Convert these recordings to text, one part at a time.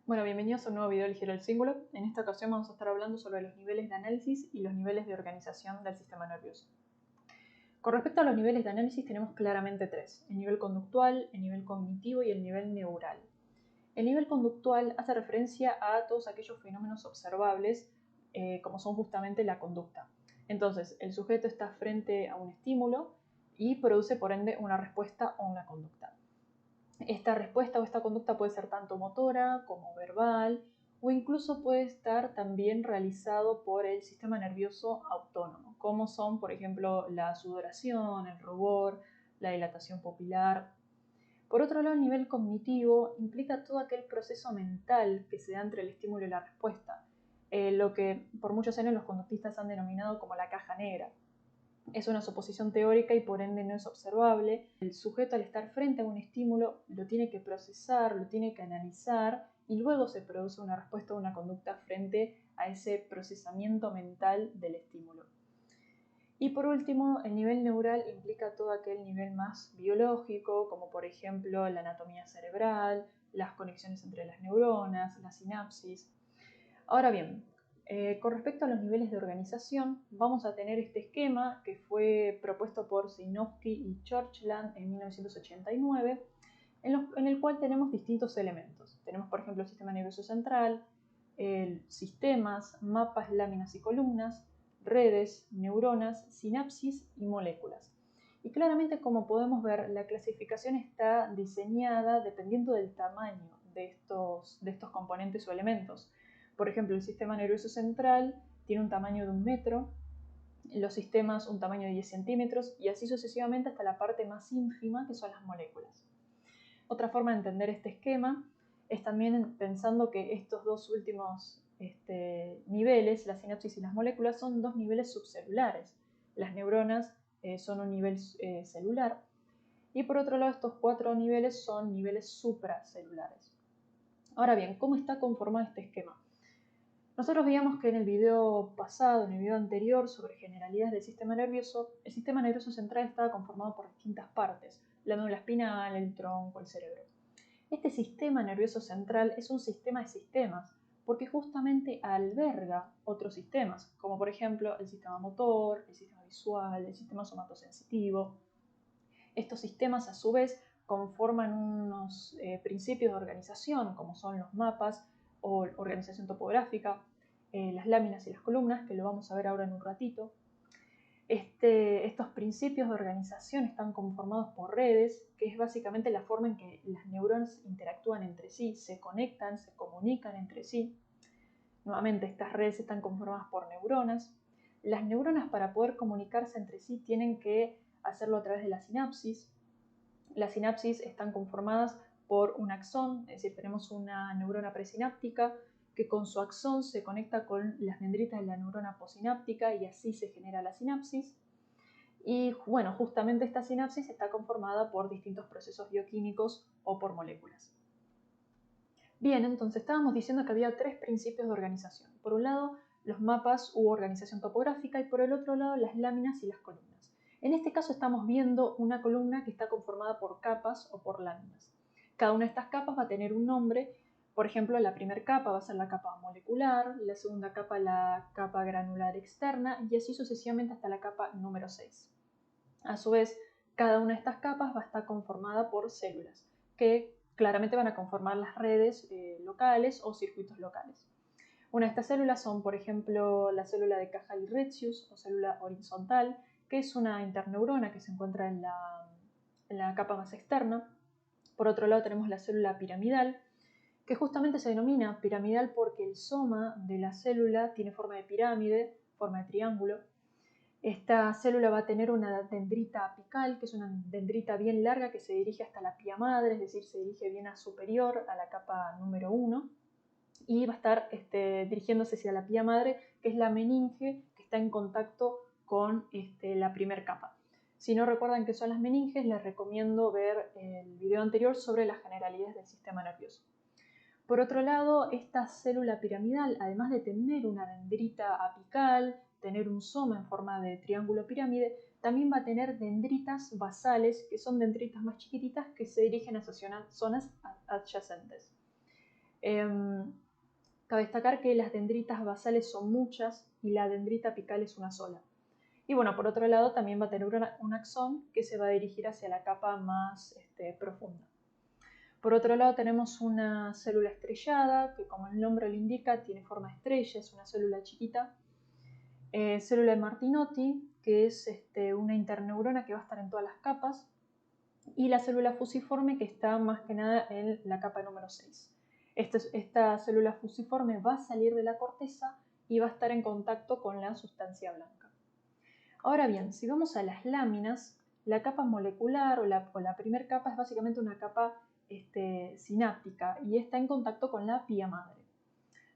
Bueno, bienvenidos a un nuevo video de Ligero el Símbolo. En esta ocasión vamos a estar hablando sobre los niveles de análisis y los niveles de organización del sistema nervioso. Con respecto a los niveles de análisis tenemos claramente tres: el nivel conductual, el nivel cognitivo y el nivel neural. El nivel conductual hace referencia a todos aquellos fenómenos observables como son justamente la conducta. Entonces, el sujeto está frente a un estímulo y produce por ende una respuesta o una conducta. Esta respuesta o esta conducta puede ser tanto motora como verbal o incluso puede estar también realizado por el sistema nervioso autónomo, como son, por ejemplo, la sudoración, el rubor, la dilatación pupilar. Por otro lado, el nivel cognitivo implica todo aquel proceso mental que se da entre el estímulo y la respuesta, lo que por muchos años los conductistas han denominado como la caja negra. Es una suposición teórica y por ende no es observable. El sujeto, al estar frente a un estímulo, lo tiene que procesar, lo tiene que analizar y luego se produce una respuesta o una conducta frente a ese procesamiento mental del estímulo. Y por último, el nivel neural implica todo aquel nivel más biológico, como por ejemplo la anatomía cerebral, las conexiones entre las neuronas, la sinapsis. Ahora bien, con respecto a los niveles de organización, vamos a tener este esquema que fue propuesto por Sejnowski y Churchland en 1989, en el cual tenemos distintos elementos. Tenemos, por ejemplo, el sistema nervioso central, sistemas, mapas, láminas y columnas, redes, neuronas, sinapsis y moléculas. Y claramente, como podemos ver, la clasificación está diseñada dependiendo del tamaño de estos componentes o elementos. Por ejemplo, el sistema nervioso central tiene un tamaño de 1 metro, los sistemas un tamaño de 10 centímetros y así sucesivamente hasta la parte más ínfima que son las moléculas. Otra forma de entender este esquema es también pensando que estos dos últimos niveles, la sinapsis y las moléculas, son dos niveles subcelulares. Las neuronas son un nivel celular y por otro lado estos 4 niveles son niveles supracelulares. Ahora bien, ¿cómo está conformado este esquema? Nosotros veíamos que en el video pasado, en el video anterior sobre generalidades del sistema nervioso, el sistema nervioso central estaba conformado por distintas partes: la médula espinal, el tronco, el cerebro. Este sistema nervioso central es un sistema de sistemas, porque justamente alberga otros sistemas, como por ejemplo el sistema motor, el sistema visual, el sistema somatosensitivo. Estos sistemas a su vez conforman unos principios de organización, como son los mapas o organización topográfica, las láminas y las columnas, que lo vamos a ver ahora en un ratito. Estos principios de organización están conformados por redes, que es básicamente la forma en que las neuronas interactúan entre sí, se conectan, se comunican entre sí. Nuevamente, estas redes están conformadas por neuronas. Las neuronas, para poder comunicarse entre sí, tienen que hacerlo a través de la sinapsis. Las sinapsis están conformadas por un axón, es decir, tenemos una neurona presináptica que con su axón se conecta con las dendritas de la neurona posináptica y así se genera la sinapsis. Y bueno, justamente esta sinapsis está conformada por distintos procesos bioquímicos o por moléculas. Bien, entonces estábamos diciendo que había 3 principios de organización. Por un lado, los mapas u organización topográfica y por el otro lado, las láminas y las columnas. En este caso estamos viendo una columna que está conformada por capas o por láminas. Cada una de estas capas va a tener un nombre. Por ejemplo, la primera capa va a ser la capa molecular, la segunda capa la capa granular externa y así sucesivamente hasta la capa número 6. A su vez, cada una de estas capas va a estar conformada por células, que claramente van a conformar las redes locales o circuitos locales. Una de estas células son, por ejemplo, la célula de Cajalli-Retzius o célula horizontal, que es una interneurona que se encuentra en la capa más externa. Por otro lado tenemos la célula piramidal, que justamente se denomina piramidal porque el soma de la célula tiene forma de pirámide, forma de triángulo. Esta célula va a tener una dendrita apical, que es una dendrita bien larga que se dirige hasta la pía madre, es decir, se dirige bien a superior, a la capa número 1, y va a estar dirigiéndose hacia la pía madre, que es la meninge que está en contacto con la primera capa. Si no recuerdan qué son las meninges, les recomiendo ver el video anterior sobre las generalidades del sistema nervioso. Por otro lado, esta célula piramidal, además de tener una dendrita apical, tener un soma en forma de triángulo pirámide, también va a tener dendritas basales, que son dendritas más chiquititas que se dirigen hacia zonas adyacentes. Cabe destacar que las dendritas basales son muchas y la dendrita apical es una sola. Y bueno, por otro lado también va a tener un axón que se va a dirigir hacia la capa más profunda. Por otro lado tenemos una célula estrellada que, como el nombre lo indica, tiene forma de estrella, es una célula chiquita. Célula de Martinotti, que es una interneurona que va a estar en todas las capas. Y la célula fusiforme, que está más que nada en la capa número 6. Esta célula fusiforme va a salir de la corteza y va a estar en contacto con la sustancia blanca. Ahora bien, si vamos a las láminas, la capa molecular o la primera capa es básicamente una capa sináptica y está en contacto con la pía madre.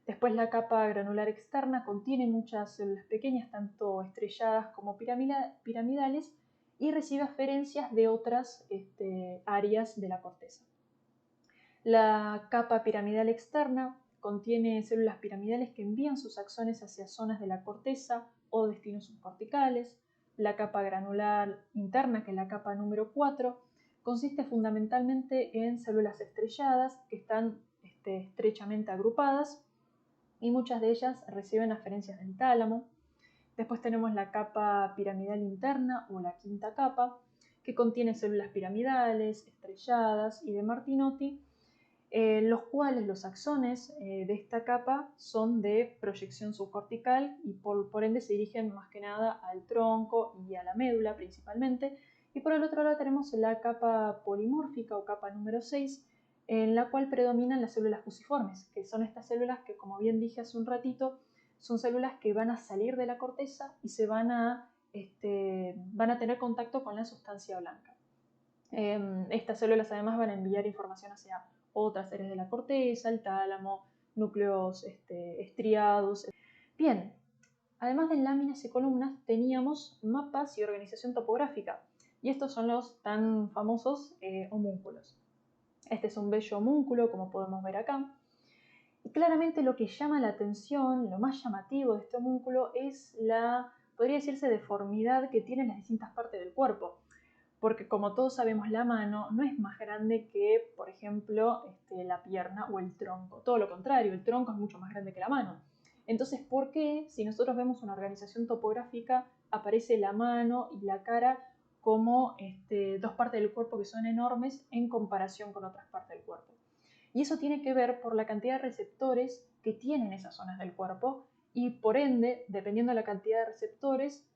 Después la capa granular externa contiene muchas células pequeñas, tanto estrelladas como piramidales, y recibe aferencias de otras áreas de la corteza. La capa piramidal externa contiene células piramidales que envían sus axones hacia zonas de la corteza o destinos subcorticales. La capa granular interna, que es la capa número 4, consiste fundamentalmente en células estrelladas que están estrechamente agrupadas y muchas de ellas reciben aferencias del tálamo. Después tenemos la capa piramidal interna o la quinta capa, que contiene células piramidales, estrelladas y de Martinotti, los cuales los axones de esta capa son de proyección subcortical y por ende se dirigen más que nada al tronco y a la médula principalmente. Y por el otro lado tenemos la capa polimórfica o capa número 6, en la cual predominan las células fusiformes, que son estas células que, como bien dije hace un ratito, son células que van a salir de la corteza y van a tener contacto con la sustancia blanca. Estas células además van a enviar información hacia otras áreas de la corteza, el tálamo, núcleos estriados. Bien, además de láminas y columnas teníamos mapas y organización topográfica, y estos son los tan famosos homúnculos. Este es un bello homúnculo, como podemos ver acá. Y claramente lo que llama la atención, lo más llamativo de este homúnculo es la, podría decirse, deformidad que tienen las distintas partes del cuerpo. Porque como todos sabemos, la mano no es más grande que, por ejemplo, la pierna o el tronco. Todo lo contrario, el tronco es mucho más grande que la mano. Entonces, ¿por qué si nosotros vemos una organización topográfica aparece la mano y la cara como dos partes del cuerpo que son enormes en comparación con otras partes del cuerpo? Y eso tiene que ver por la cantidad de receptores que tienen esas zonas del cuerpo y por ende, dependiendo de la cantidad de receptores,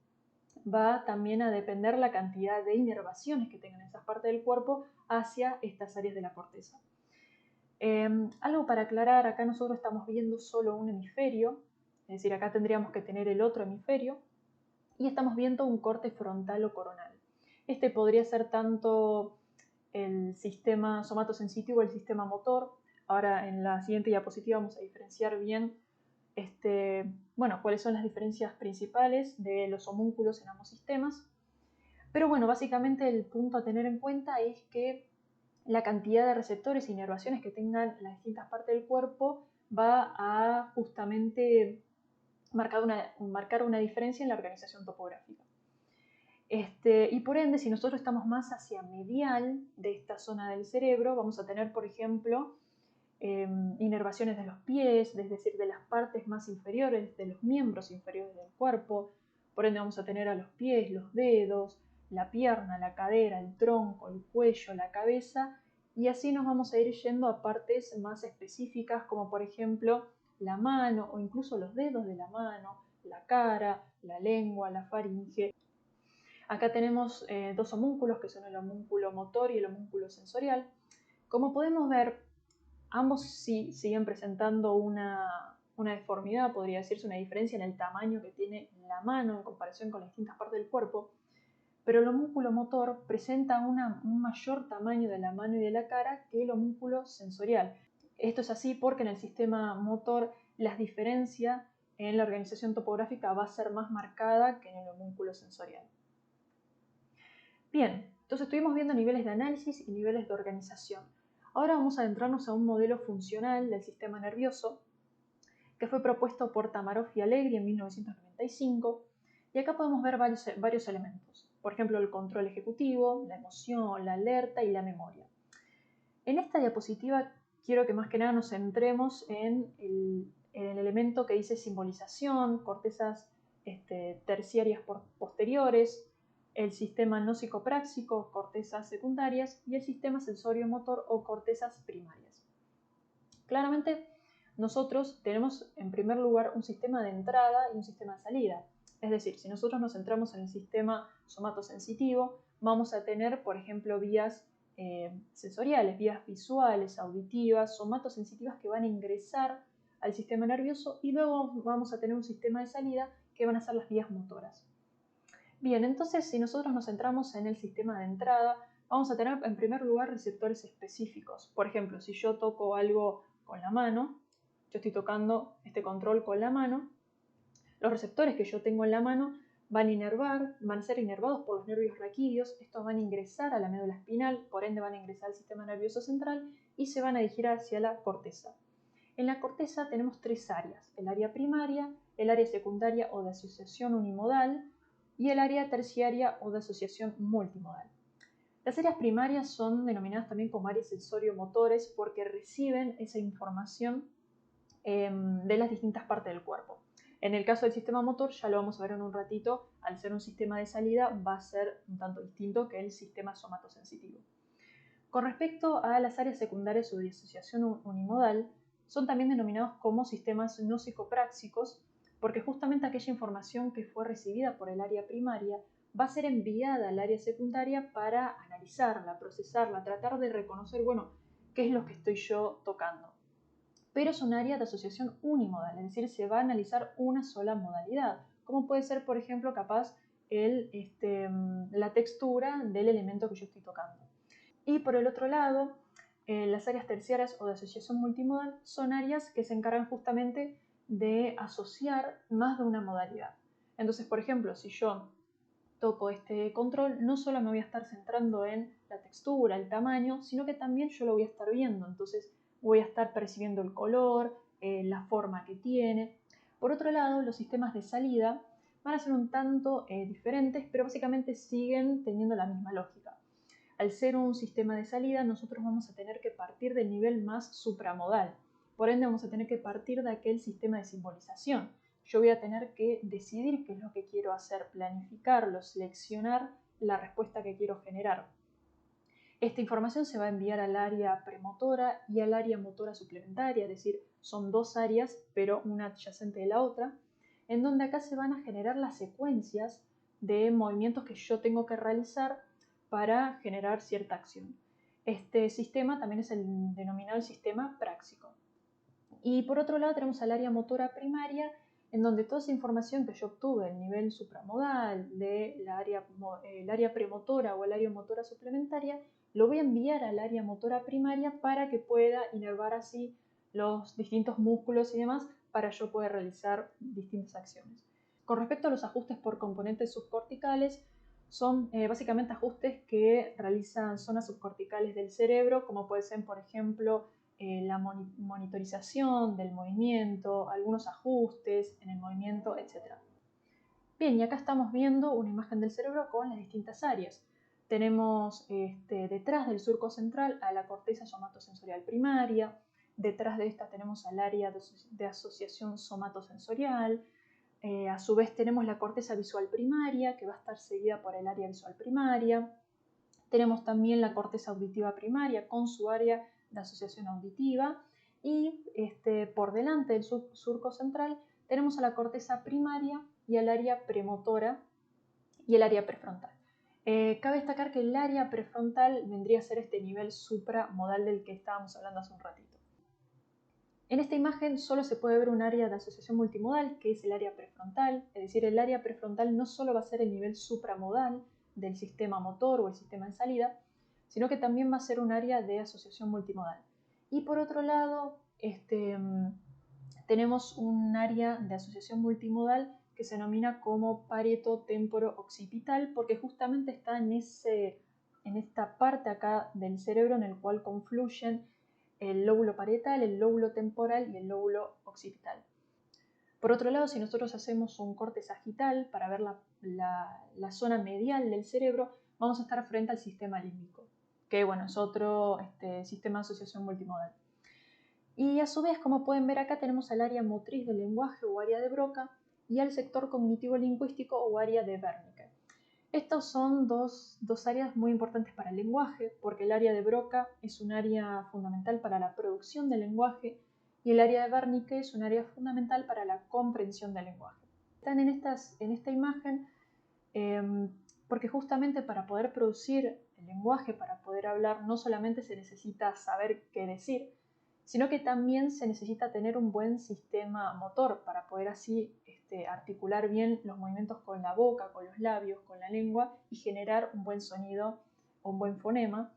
va también a depender la cantidad de inervaciones que tengan esas partes del cuerpo hacia estas áreas de la corteza. Algo para aclarar, acá nosotros estamos viendo solo un hemisferio, es decir, acá tendríamos que tener el otro hemisferio, y estamos viendo un corte frontal o coronal. Este podría ser tanto el sistema somatosensitivo o el sistema motor. Ahora en la siguiente diapositiva vamos a diferenciar bien cuáles son las diferencias principales de los homúnculos en ambos sistemas. Pero bueno, básicamente el punto a tener en cuenta es que la cantidad de receptores e inervaciones que tengan las distintas partes del cuerpo va a justamente marcar una diferencia en la organización topográfica. Y por ende, si nosotros estamos más hacia medial de esta zona del cerebro, vamos a tener, por ejemplo, inervaciones de los pies, es decir, de las partes más inferiores, de los miembros inferiores del cuerpo. Por ende vamos a tener a los pies, los dedos, la pierna, la cadera, el tronco, el cuello, la cabeza, y así nos vamos a ir yendo a partes más específicas, como por ejemplo la mano o incluso los dedos de la mano, la cara, la lengua, la faringe. Acá tenemos dos homúnculos que son el homúnculo motor y el homúnculo sensorial. Como podemos ver, ambos sí siguen presentando una deformidad, podría decirse una diferencia en el tamaño que tiene la mano en comparación con las distintas partes del cuerpo, pero el homúnculo motor presenta un mayor tamaño de la mano y de la cara que el homúnculo sensorial. Esto es así porque en el sistema motor las diferencias en la organización topográfica va a ser más marcada que en el homúnculo sensorial. Bien, entonces estuvimos viendo niveles de análisis y niveles de organización. Ahora vamos a adentrarnos a un modelo funcional del sistema nervioso que fue propuesto por Tamarov y Allegri en 1995, y acá podemos ver varios elementos, por ejemplo el control ejecutivo, la emoción, la alerta y la memoria. En esta diapositiva quiero que más que nada nos centremos en el elemento que dice simbolización, cortezas terciarias posteriores, el sistema no psicopráxico, cortezas secundarias, y el sistema sensorio-motor o cortezas primarias. Claramente, nosotros tenemos en primer lugar un sistema de entrada y un sistema de salida. Es decir, si nosotros nos centramos en el sistema somatosensitivo, vamos a tener, por ejemplo, vías sensoriales, vías visuales, auditivas, somatosensitivas que van a ingresar al sistema nervioso, y luego vamos a tener un sistema de salida que van a ser las vías motoras. Bien, entonces si nosotros nos centramos en el sistema de entrada, vamos a tener en primer lugar receptores específicos. Por ejemplo, si yo toco algo con la mano, yo estoy tocando este control con la mano, los receptores que yo tengo en la mano van a ser inervados por los nervios raquídeos. Estos van a ingresar a la médula espinal, por ende van a ingresar al sistema nervioso central y se van a dirigir hacia la corteza. En la corteza tenemos tres áreas: el área primaria, el área secundaria o de asociación unimodal y el área terciaria o de asociación multimodal. Las áreas primarias son denominadas también como áreas sensorio-motores porque reciben esa información de las distintas partes del cuerpo. En el caso del sistema motor, ya lo vamos a ver en un ratito, al ser un sistema de salida va a ser un tanto distinto que el sistema somatosensitivo. Con respecto a las áreas secundarias o de asociación unimodal, son también denominados como sistemas no psicopráxicos porque justamente aquella información que fue recibida por el área primaria va a ser enviada al área secundaria para analizarla, procesarla, tratar de reconocer, bueno, qué es lo que estoy yo tocando. Pero es un área de asociación unimodal, es decir, se va a analizar una sola modalidad, como puede ser, por ejemplo, capaz la textura del elemento que yo estoy tocando. Y por el otro lado, las áreas terciarias o de asociación multimodal son áreas que se encargan justamente de asociar más de una modalidad. Entonces, por ejemplo, si yo toco este control, no solo me voy a estar centrando en la textura, el tamaño, sino que también yo lo voy a estar viendo. Entonces voy a estar percibiendo el color, la forma que tiene. Por otro lado, los sistemas de salida van a ser un tanto diferentes, pero básicamente siguen teniendo la misma lógica. Al ser un sistema de salida, nosotros vamos a tener que partir del nivel más supramodal. Por ende, vamos a tener que partir de aquel sistema de simbolización. Yo voy a tener que decidir qué es lo que quiero hacer, planificarlo, seleccionar la respuesta que quiero generar. Esta información se va a enviar al área premotora y al área motora suplementaria, es decir, son dos áreas, pero una adyacente de la otra, en donde acá se van a generar las secuencias de movimientos que yo tengo que realizar para generar cierta acción. Este sistema también es el denominado el sistema práxico. Y por otro lado tenemos al área motora primaria, en donde toda esa información que yo obtuve del nivel supramodal, del área premotora o el área motora suplementaria, lo voy a enviar al área motora primaria para que pueda inervar así los distintos músculos y demás para yo poder realizar distintas acciones. Con respecto a los ajustes por componentes subcorticales, son básicamente ajustes que realizan zonas subcorticales del cerebro, como puede ser, por ejemplo, la monitorización del movimiento, algunos ajustes en el movimiento, etc. Bien, y acá estamos viendo una imagen del cerebro con las distintas áreas. Tenemos detrás del surco central a la corteza somatosensorial primaria, detrás de esta tenemos al área de asociación somatosensorial, a su vez tenemos la corteza visual primaria, que va a estar seguida por el área visual primaria. Tenemos también la corteza auditiva primaria con su área de asociación auditiva. Y por delante del surco central tenemos a la corteza primaria y al área premotora y el área prefrontal. Cabe destacar que el área prefrontal vendría a ser este nivel supramodal del que estábamos hablando hace un ratito. En esta imagen solo se puede ver un área de asociación multimodal, que es el área prefrontal, es decir, el área prefrontal no solo va a ser el nivel supramodal del sistema motor o el sistema de salida, sino que también va a ser un área de asociación multimodal. Y por otro lado, tenemos un área de asociación multimodal que se denomina como pareto-temporo-occipital, porque justamente está en esta parte acá del cerebro en el cual confluyen el lóbulo parietal, el lóbulo temporal y el lóbulo occipital. Por otro lado, si nosotros hacemos un corte sagital para ver la zona medial del cerebro, vamos a estar frente al sistema límbico, que bueno, es otro sistema de asociación multimodal. Y a su vez, como pueden ver acá, tenemos al área motriz del lenguaje o área de Broca y al sector cognitivo-lingüístico o área de Wernicke. Estos son dos áreas muy importantes para el lenguaje, porque el área de Broca es un área fundamental para la producción del lenguaje y el área de Wernicke es un área fundamental para la comprensión del lenguaje. Están en esta imagen porque justamente para poder producir el lenguaje, para poder hablar, no solamente se necesita saber qué decir, sino que también se necesita tener un buen sistema motor para poder así articular bien los movimientos con la boca, con los labios, con la lengua y generar un buen sonido o un buen fonema.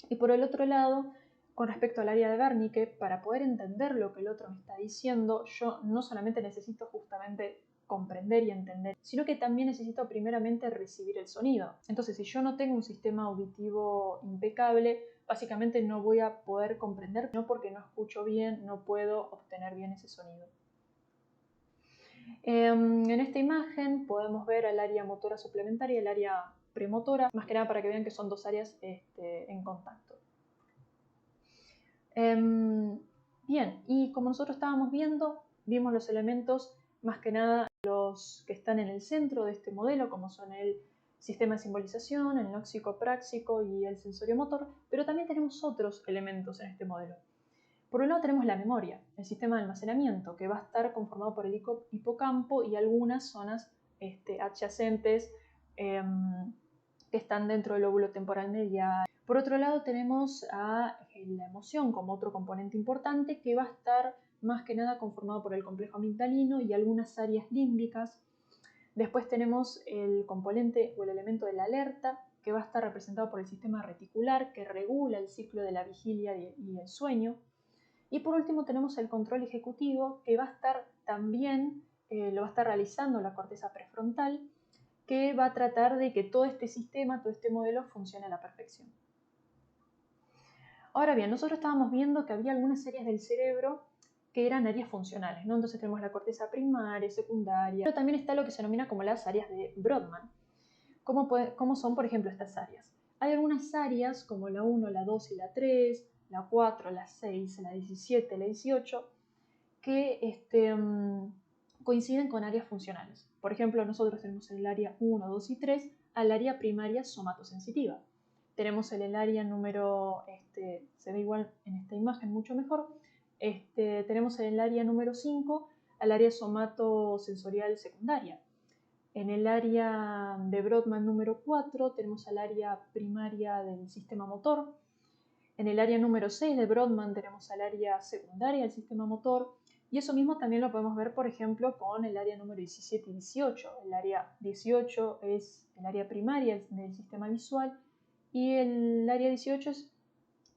Y por el otro lado, con respecto al área de Wernicke, para poder entender lo que el otro me está diciendo, yo no solamente necesito justamente comprender y entender, sino que también necesito primeramente recibir el sonido. Entonces, si yo no tengo un sistema auditivo impecable, básicamente no voy a poder comprender, no porque no escucho bien, no puedo obtener bien ese sonido. En esta imagen podemos ver al área motora suplementaria y el área premotora, más que nada para que vean que son dos áreas en contacto. Bien, y como nosotros estábamos viendo, vimos los elementos, más que nada los que están en el centro de este modelo, como son el sistema de simbolización, el nóxico-práxico y el sensorio-motor, pero también tenemos otros elementos en este modelo. Por un lado tenemos la memoria, el sistema de almacenamiento, que va a estar conformado por el hipocampo y algunas zonas adyacentes que están dentro del lóbulo temporal medial. Por otro lado tenemos a la emoción como otro componente importante que va a estar más que nada conformado por el complejo amigdalino y algunas áreas límbicas. Después tenemos el componente o el elemento de la alerta que va a estar representado por el sistema reticular que regula el ciclo de la vigilia y el sueño. Y por último tenemos el control ejecutivo que va a estar también, lo va a estar realizando la corteza prefrontal, que va a tratar de que todo este sistema, todo este modelo funcione a la perfección. Ahora bien, nosotros estábamos viendo que había algunas áreas del cerebro que eran áreas funcionales, ¿no? Entonces tenemos la corteza primaria, secundaria, pero también está lo que se denomina como las áreas de Brodmann. ¿Cómo son, por ejemplo, estas áreas? Hay algunas áreas como la 1, la 2 y la 3, la 4, la 6, la 17, la 18, que coinciden con áreas funcionales. Por ejemplo, nosotros tenemos en el área 1, 2 y 3 al área primaria somatosensitiva. Tenemos en el área número, se ve igual en esta imagen mucho mejor, tenemos en el área número 5 al área somatosensorial secundaria. En el área de Brodmann número 4 tenemos al área primaria del sistema motor. En el área número 6 de Brodmann tenemos al área secundaria del sistema motor. Y eso mismo también lo podemos ver, por ejemplo, con el área número 17 y 18. El área 18 es el área primaria del sistema visual y el área 18 es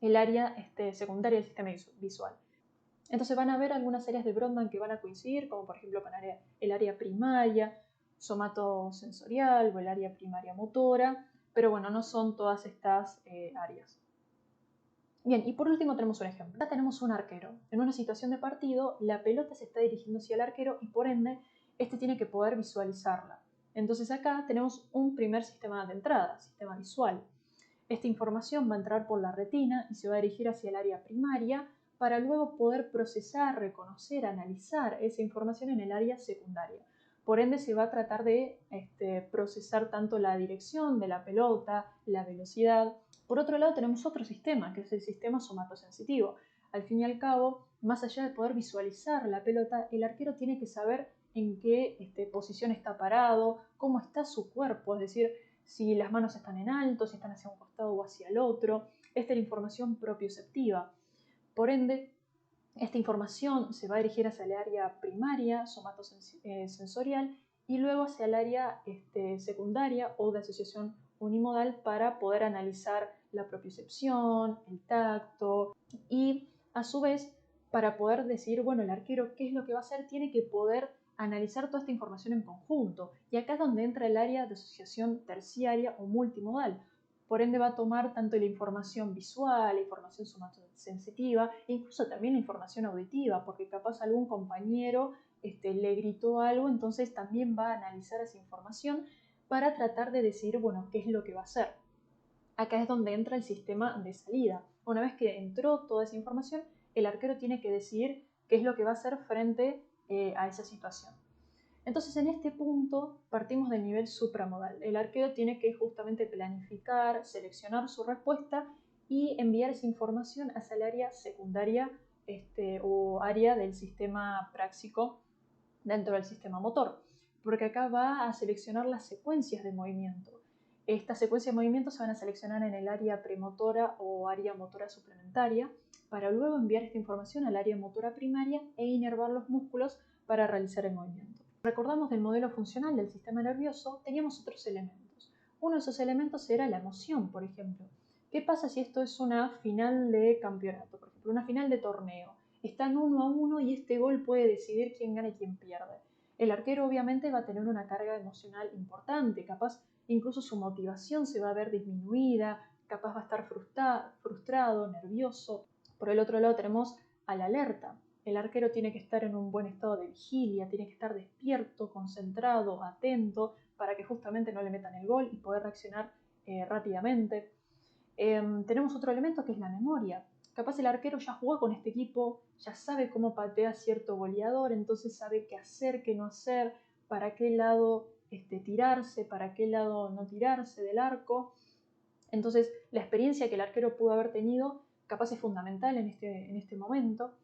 el área secundaria del sistema visual. Entonces van a haber algunas áreas de Brodmann que van a coincidir, como por ejemplo con el área primaria somatosensorial o el área primaria motora, pero bueno, no son todas estas áreas. Bien, y por último tenemos un ejemplo. Acá tenemos un arquero. En una situación de partido, la pelota se está dirigiendo hacia el arquero y por ende, este tiene que poder visualizarla. Entonces acá tenemos un primer sistema de entrada, sistema visual. Esta información va a entrar por la retina y se va a dirigir hacia el área primaria para luego poder procesar, reconocer, analizar esa información en el área secundaria. Por ende se va a tratar de procesar tanto la dirección de la pelota, la velocidad. Por otro lado tenemos otro sistema, que es el sistema somatosensitivo. Al fin y al cabo, más allá de poder visualizar la pelota, el arquero tiene que saber en qué posición está parado, cómo está su cuerpo, es decir, si las manos están en alto, si están hacia un costado o hacia el otro. Esta es la información propioceptiva. Por ende, esta información se va a dirigir hacia el área primaria, somatosensorial, y luego hacia el área secundaria o de asociación unimodal para poder analizar la propiocepción, el tacto y a su vez para poder decidir, bueno, el arquero qué es lo que va a hacer, tiene que poder analizar toda esta información en conjunto. Y acá es donde entra el área de asociación terciaria o multimodal. Por ende va a tomar tanto la información visual, la información somatosensitiva, e incluso también la información auditiva, porque capaz algún compañero le gritó algo, entonces también va a analizar esa información para tratar de decidir, bueno, qué es lo que va a hacer. Acá es donde entra el sistema de salida. Una vez que entró toda esa información, el arquero tiene que decidir qué es lo que va a hacer frente a esa situación. Entonces, en este punto partimos del nivel supramodal. El arquero tiene que justamente planificar, seleccionar su respuesta y enviar esa información hacia el área secundaria o área del sistema práxico dentro del sistema motor, porque acá va a seleccionar las secuencias de movimiento. Estas secuencias de movimiento se van a seleccionar en el área premotora o área motora suplementaria para luego enviar esta información al área motora primaria e inervar los músculos para realizar el movimiento. Recordamos del modelo funcional del sistema nervioso, teníamos otros elementos. Uno de esos elementos era la emoción, por ejemplo. ¿Qué pasa si esto es una final de campeonato, por ejemplo, una final de torneo? Están 1-1 y este gol puede decidir quién gana y quién pierde. El arquero obviamente va a tener una carga emocional importante, capaz incluso su motivación se va a ver disminuida, capaz va a estar frustrado, nervioso. Por el otro lado tenemos a la alerta. El arquero tiene que estar en un buen estado de vigilia, tiene que estar despierto, concentrado, atento, para que justamente no le metan el gol y poder reaccionar rápidamente. Tenemos otro elemento que es la memoria. Capaz el arquero ya jugó con este equipo, ya sabe cómo patea cierto goleador, entonces sabe qué hacer, qué no hacer, para qué lado tirarse, para qué lado no tirarse del arco. Entonces la experiencia que el arquero pudo haber tenido capaz es fundamental en este momento.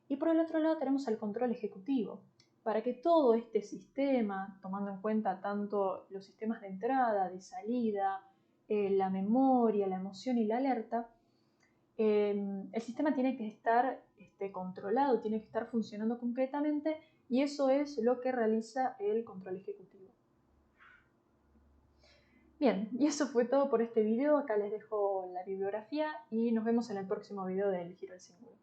Y por el otro lado tenemos el control ejecutivo. Para que todo este sistema, tomando en cuenta tanto los sistemas de entrada, de salida, la memoria, la emoción y la alerta, el sistema tiene que estar controlado, tiene que estar funcionando concretamente y eso es lo que realiza el control ejecutivo. Bien, y eso fue todo por este video. Acá les dejo la bibliografía y nos vemos en el próximo video del Giro del Cíngulo.